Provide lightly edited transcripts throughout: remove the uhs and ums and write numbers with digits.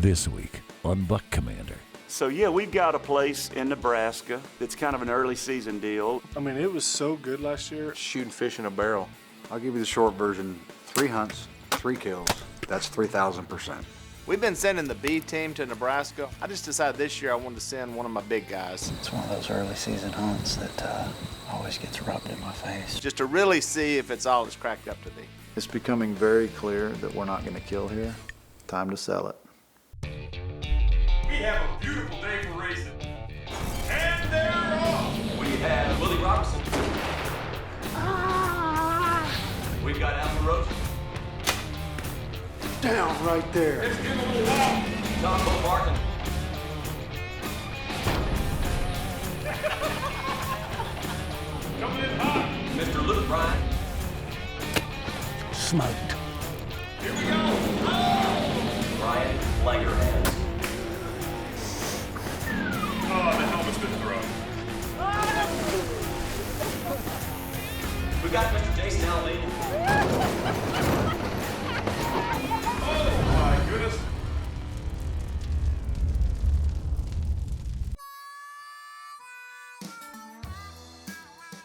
This week on Buck Commander. So yeah, we've got a place in Nebraska that's kind of an early season deal. I mean, it was so good last year. Shooting fish in a barrel. I'll give you the short version. 3 hunts, 3 kills. That's 3,000%. We've been sending the B team to Nebraska. I just decided this year I wanted to send one of my big guys. It's one of those early season hunts that always gets rubbed in my face. Just to really see if it's all it's cracked up to be. It's becoming very clear that we're not going to kill here. Time to sell it. We have a beautiful day for racing. And they're off! We have Willie Robertson. We've got Alden Roachy. Down right there. It's getting a little hot. Tom Martin. Coming in hot. Mr. Luke Bryan. Smoked. Here we go. Bryan Langerhans. Oh, the helmet's been thrown. We got Mr. Jason Aldean. Oh my goodness.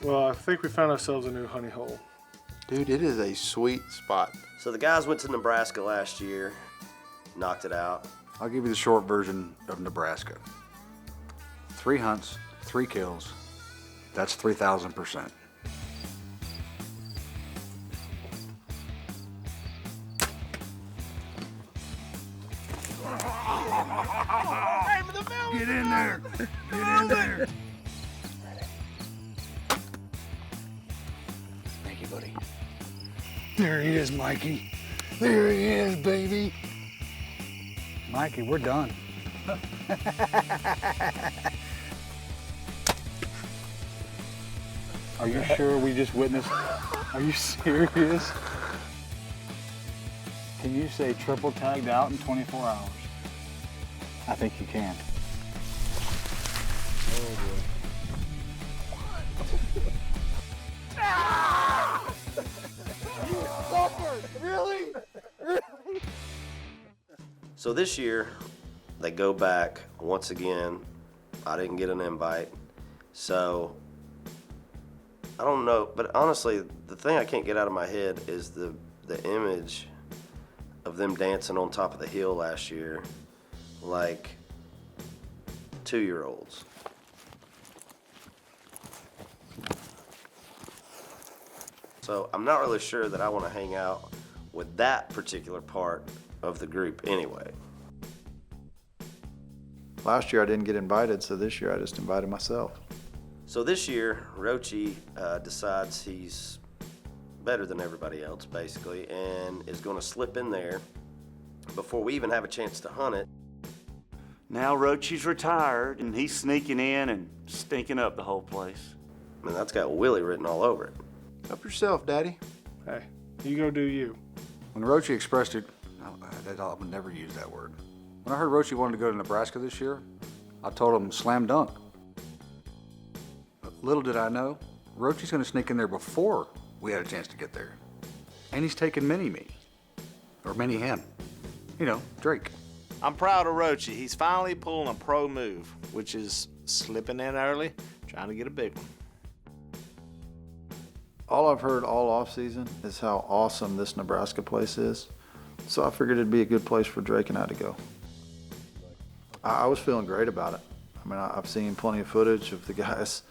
Well, I think we found ourselves a new honey hole. Dude, it is a sweet spot. So the guys went to Nebraska last year, knocked it out. I'll give you the short version of Nebraska. 3 hunts, 3 kills. That's 3,000%. Get in there. Get in there. Thank you, buddy. There he is, Mikey. There he is, baby. Mikey, we're done. Are you sure we just witnessed? Are you serious? Can you say triple tagged out in 24 hours? I think you can. So this year, they go back once again. I didn't get an invite. So, I don't know, but honestly, the thing I can't get out of my head is the image of them dancing on top of the hill last year like 2-year-olds. So I'm not really sure that I want to hang out with that particular part of the group anyway. Last year I didn't get invited, so this year I just invited myself. So this year, Roachy decides he's better than everybody else, basically, and is going to slip in there before we even have a chance to hunt it. Now Roachy's retired, and he's sneaking in and stinking up the whole place. I mean, that's got Willie written all over it. Help yourself, Daddy. Hey, you go do you. When Roachy expressed it, I would never use that word. When I heard Roachy wanted to go to Nebraska this year, I told him slam dunk. But little did I know, Roachy's going to sneak in there before we had a chance to get there. And he's taking mini-me. Or mini-him. You know, Drake. I'm proud of Roachy. He's finally pulling a pro move, which is slipping in early, trying to get a big one. All I've heard all off-season is how awesome this Nebraska place is. So I figured it'd be a good place for Drake and I to go. I was feeling great about it. I mean, I've seen plenty of footage of the guys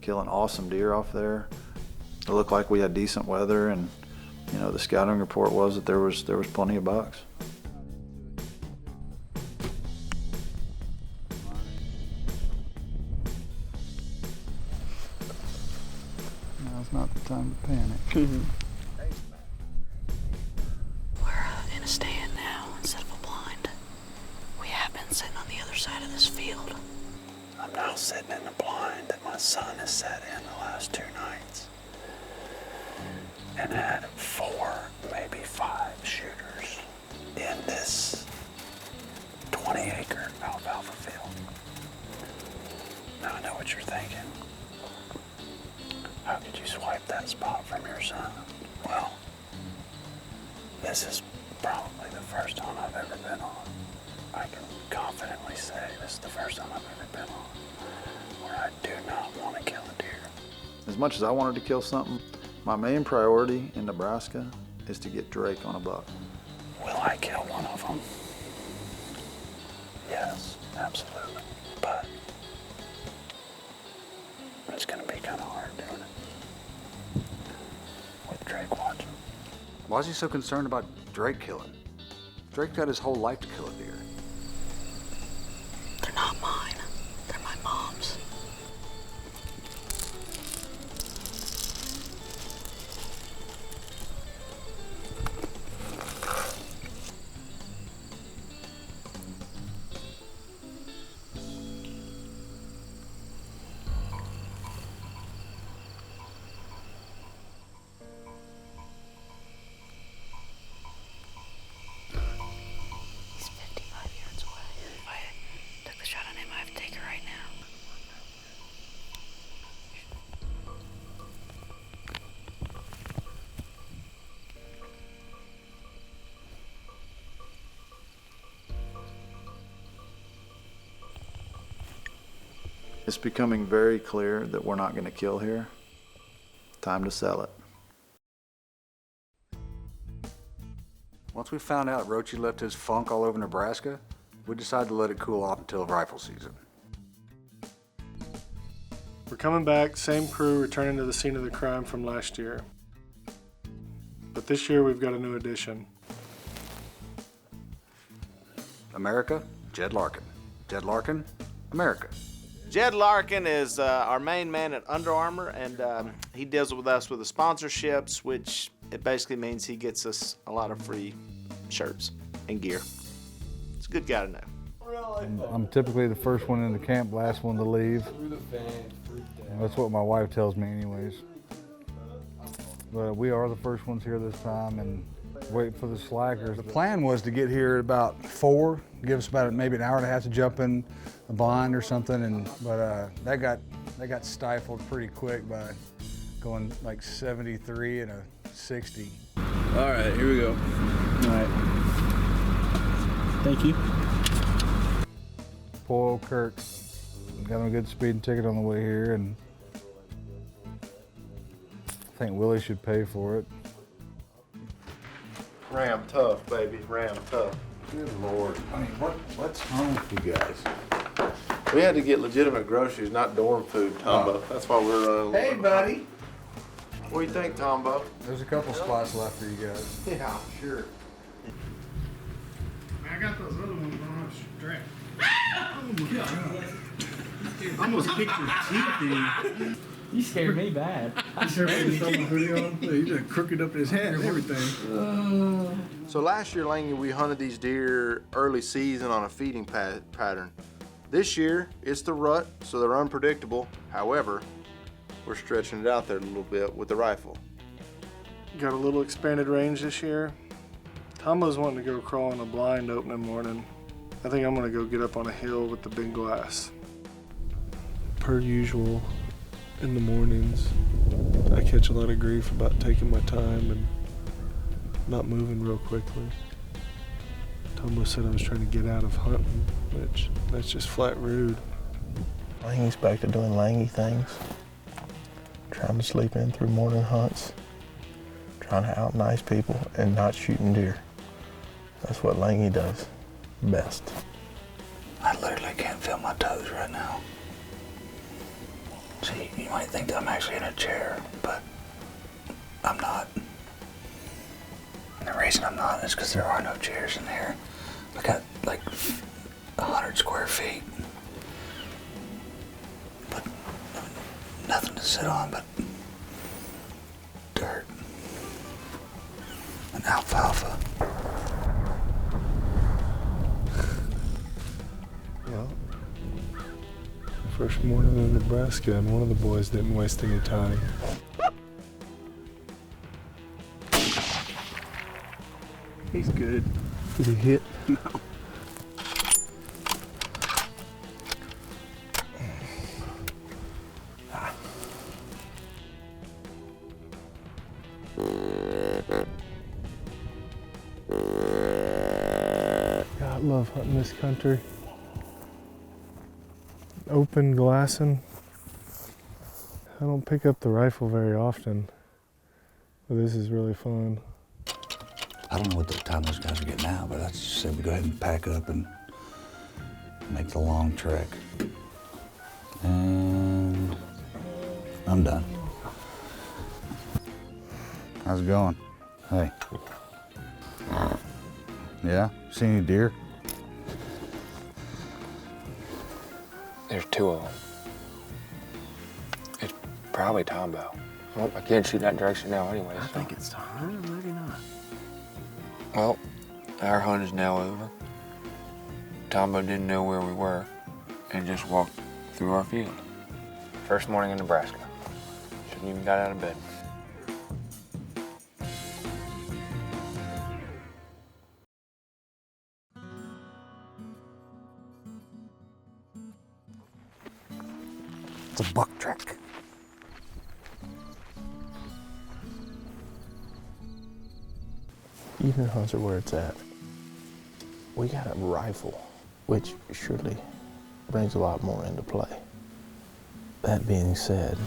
killing awesome deer off there. It looked like we had decent weather, and you know, the scouting report was that there was plenty of bucks. Now's not the time to panic. We're in a stand now instead of a blind. We have been sitting on the other side of this field. I'm now sitting in the blind that my son has sat in the last 2 nights. And had 4, maybe 5 shooters in this 20-acre alfalfa field. Now I know what you're thinking. How could you swipe that spot from your son? Well, this is probably the first hunt I've ever been on I can confidently say this is the first time I've ever been on where I do not want to kill a deer. As much as I wanted to kill something, my main priority in Nebraska is to get Drake on a buck. Will I kill one of them? Yes, absolutely. But it's going to be kind of hard doing it with Drake watching. Why is he so concerned about Drake killing? Drake's got his whole life to kill a deer. They're not mine. They're my mom's. He's 55 yards away. If I took the shot on him, I have to take it right now. It's becoming very clear that we're not going to kill here. Time to sell it. Once we found out Roachy left his funk all over Nebraska, we decided to let it cool off until rifle season. We're coming back, same crew, returning to the scene of the crime from last year. But this year we've got a new addition. America, Jed Larkin. Jed Larkin, America. Jed Larkin is our main man at Under Armour, and he deals with us with the sponsorships, which it basically means he gets us a lot of free shirts and gear. It's a good guy to know. I'm typically the first one in the camp, last one to leave. That's what my wife tells me anyways. But we are the first ones here this time and wait for the slackers. The plan was to get here at about 4, give us about maybe an hour and a half to jump in a blind or something, but that got stifled pretty quick by going like 73 and a 60. All right, here we go. All right. Thank you. Poor old Kurt. Got him a good speeding ticket on the way here, and I think Willie should pay for it. Ram tough, baby. Ram tough. Good Lord. I mean, what's wrong with you guys? We had to get legitimate groceries, not dorm food, Tombo. That's why we're running. Hey, buddy. What do you think, Tombo? There's a couple spots left for you guys. Yeah, sure. I got those other ones on strap. I almost kicked your teeth in. You scared me bad. You just crooked up his head and everything. So last year, Langy, we hunted these deer early season on a feeding pattern. This year, it's the rut, so they're unpredictable. However, we're stretching it out there a little bit with the rifle. Got a little expanded range this year. Tombo's wanting to go crawl in a blind opening morning. I think I'm gonna go get up on a hill with the big glass. Per usual, in the mornings, I catch a lot of grief about taking my time and not moving real quickly. Tombo said I was trying to get out of hunting, which that's just flat rude. Langy's back to doing Langy things. Trying to sleep in through morning hunts. Trying to out nice people and not shooting deer. That's what Langy does best. I literally can't feel my toes right now. See, you might think that I'm actually in a chair, but I'm not. And the reason I'm not is because there are no chairs in here. We got like 100 square feet. But nothing to sit on but dirt and alfalfa. Well, first morning in Nebraska, and one of the boys didn't waste any time. He's good. Did he hit? No. God love hunting this country. Open glassing. I don't pick up the rifle very often, but this is really fun. I don't know what the time those guys are getting out, but I just said we go ahead and pack up and make the long trek. And I'm done. How's it going? Hey. Yeah? See any deer? There's 2 of them. It's probably Tombo. Well, I can't shoot that direction now anyway. I think it's time. Maybe not. Well, our hunt is now over. Tombo didn't know where we were and just walked through our field. First morning in Nebraska. Shouldn't even got out of bed. It's a buck track. Evening hunts are where it's at. We got a rifle, which surely brings a lot more into play. That being said,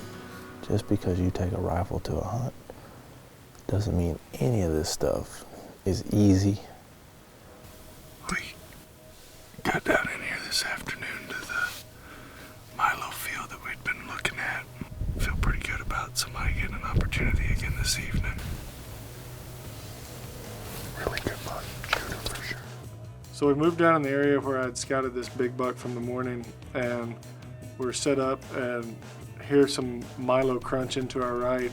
just because you take a rifle to a hunt doesn't mean any of this stuff is easy. We got down in here this afternoon to the Milo field that we'd been looking at. Feel pretty good about somebody getting an opportunity again this evening. Really good buck, shooter for sure. So we moved down in the area where I'd scouted this big buck from the morning, and we're set up and hear some Milo crunch into our right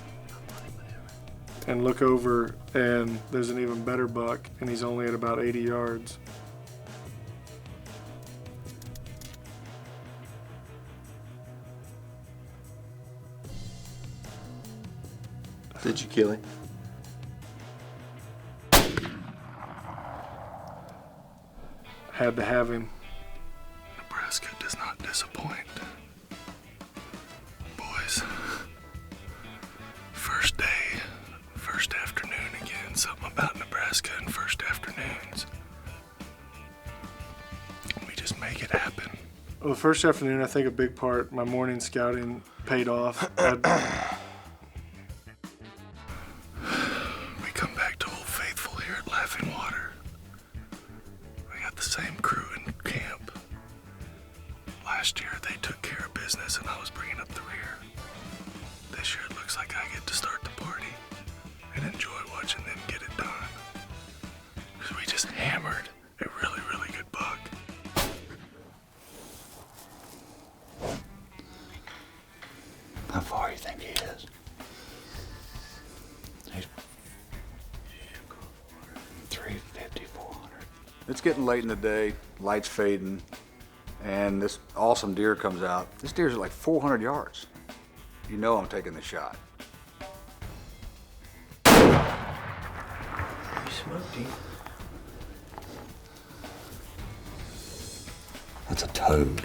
and look over, and there's an even better buck, and he's only at about 80 yards. Did you kill him? Had to have him. Nebraska does not disappoint. Boys, first day, first afternoon again. Something about Nebraska and first afternoons. We just make it happen. Well, the first afternoon, I think a big part, my morning scouting paid off. We come back to Old Faithful here at Laughing Water. We got the same crew in camp. Last year, they took care of business and I was bringing up the rear. This year, it looks like I get to start the party and enjoy watching them get it done. Because we just hammered a really, really good buck. How far do you think he is? He's 350, 400. It's getting late in the day, lights fading, and this awesome deer comes out. This deer's at like 400 yards. You know I'm taking the shot. You smoked him. That's a toad.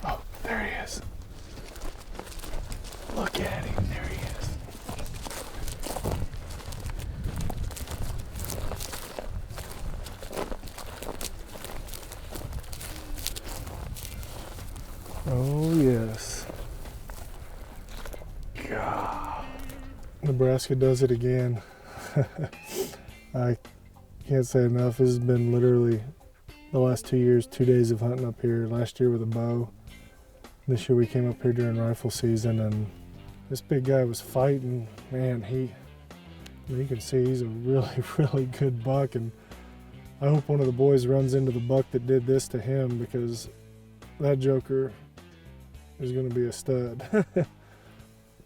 Oh, there he is. Look at him, there he is. Oh, yes. God. Nebraska does it again. I can't say enough. This has been literally the last 2 years, 2 days of hunting up here. Last year with a bow. This year we came up here during rifle season, and this big guy was fighting. Man, you can see he's a really, really good buck, and I hope one of the boys runs into the buck that did this to him, because that joker is going to be a stud.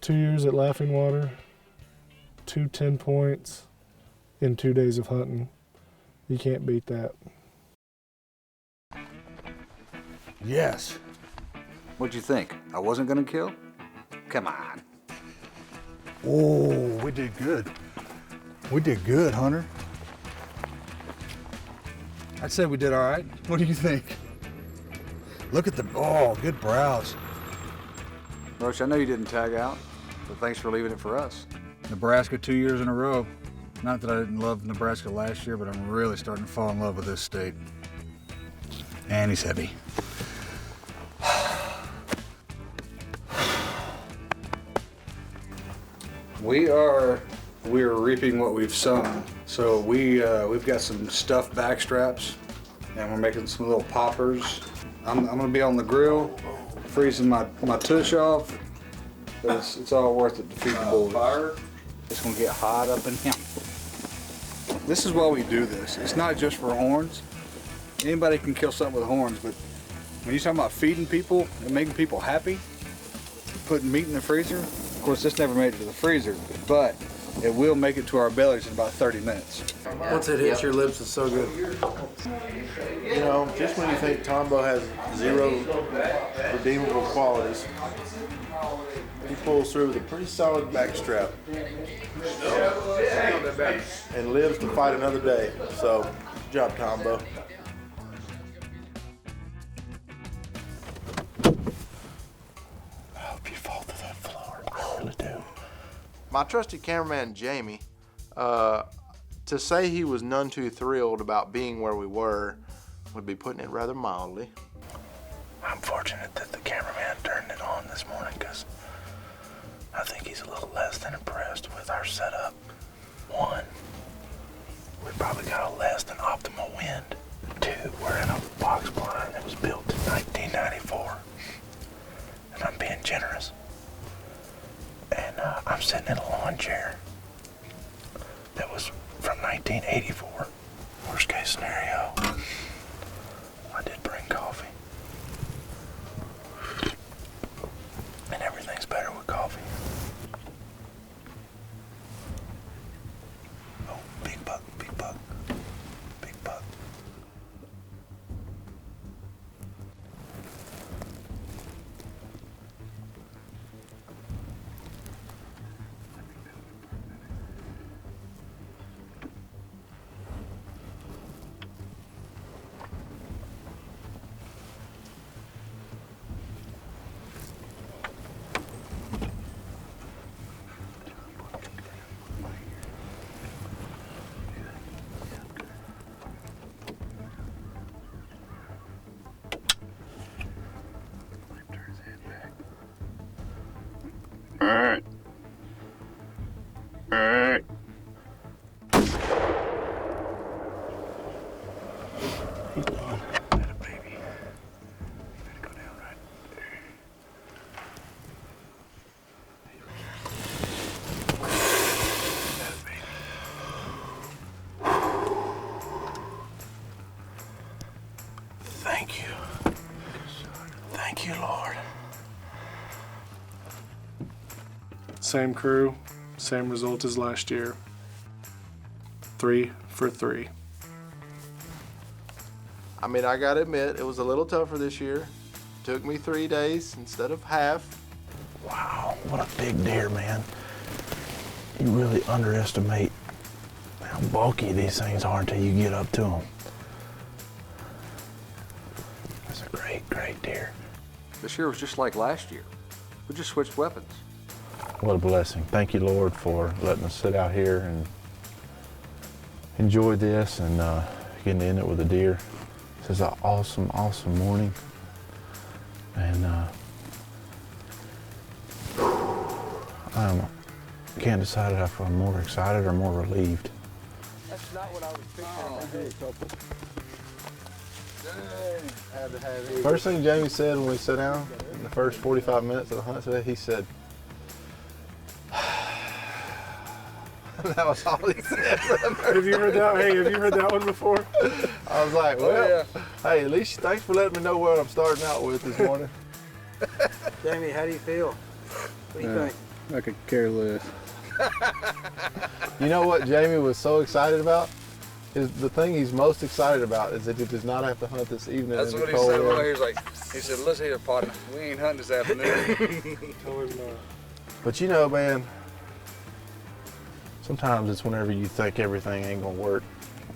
2 years at Laughing Water, 2 10 points in 2 days of hunting. You can't beat that. Yes. What'd you think? I wasn't gonna kill? Come on. Oh, we did good. We did good, Hunter. I'd say we did all right. What do you think? Look at the, good browse. Roach, I know you didn't tag out, but thanks for leaving it for us. Nebraska 2 years in a row. Not that I didn't love Nebraska last year, but I'm really starting to fall in love with this state. And he's heavy. We're reaping what we've sown. So we've got some stuffed back straps, and we're making some little poppers. I'm gonna be on the grill, freezing my tush off, but it's all worth it to feed the boys. It's gonna get hot up in here. This is why we do this. It's not just for horns. Anybody can kill something with horns, but when you're talking about feeding people and making people happy, putting meat in the freezer, of course this never made it to the freezer, but it will make it to our bellies in about 30 minutes. Once it hits your lips, it's so good. You know, just when you think Tombo has zero redeemable qualities, he pulls through with a pretty solid back strap and lives to fight another day. So, good job, Tombo. I hope you fall through that floor. I really do. My trusty cameraman, Jamie, to say he was none too thrilled about being where we were would be putting it rather mildly. I'm fortunate that the cameraman turned it on this morning because I think he's a little less than impressed with our setup. One, we probably got a less than optimal wind. Two, we're in a box blind that was built in 1994. And I'm being generous. And I'm sitting in a lawn chair that was from 1984. Worst case scenario, I did bring coffee. And everything's better with coffee. Oh, big buck, big buck, big buck. Thank you. Thank you, Lord. Same crew, same result as last year. 3 for 3. I mean, I gotta admit, it was a little tougher this year. Took me 3 days instead of half. Wow, what a big deer, man. You really underestimate how bulky these things are until you get up to them. That's a great, great deer. This year was just like last year. We just switched weapons. What a blessing. Thank you, Lord, for letting us sit out here and enjoy this and getting to end it with a deer. This is an awesome, awesome morning. And I can't decide if I'm more excited or more relieved. That's not what I was picturing in my head. First thing Jamie said when we sat down in the first 45 minutes of the hunt today, he said, that was all he said. Have you heard that? Hey, have you heard that one before? I was like, well, hey, at least thanks for letting me know what I'm starting out with this morning. Jamie, how do you feel? What do you think? I could care less. You know what Jamie was so excited about? Is the thing he's most excited about is that he does not have to hunt this evening. That's in what the he cold said. weather. He said, let's hit a potty. We ain't hunting this afternoon. But you know, man, sometimes it's whenever you think everything ain't gonna work,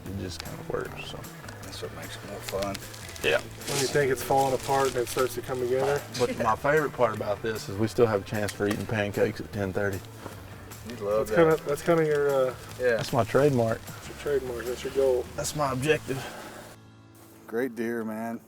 it just kind of works. So that's what makes it more fun. Yeah. When you think it's falling apart and it starts to come together. But my favorite part about this is we still have a chance for eating pancakes at 10:30. You love that. That's kind of your. Yeah. That's my trademark. That's your trademark. That's your goal. That's my objective. Great deer, man.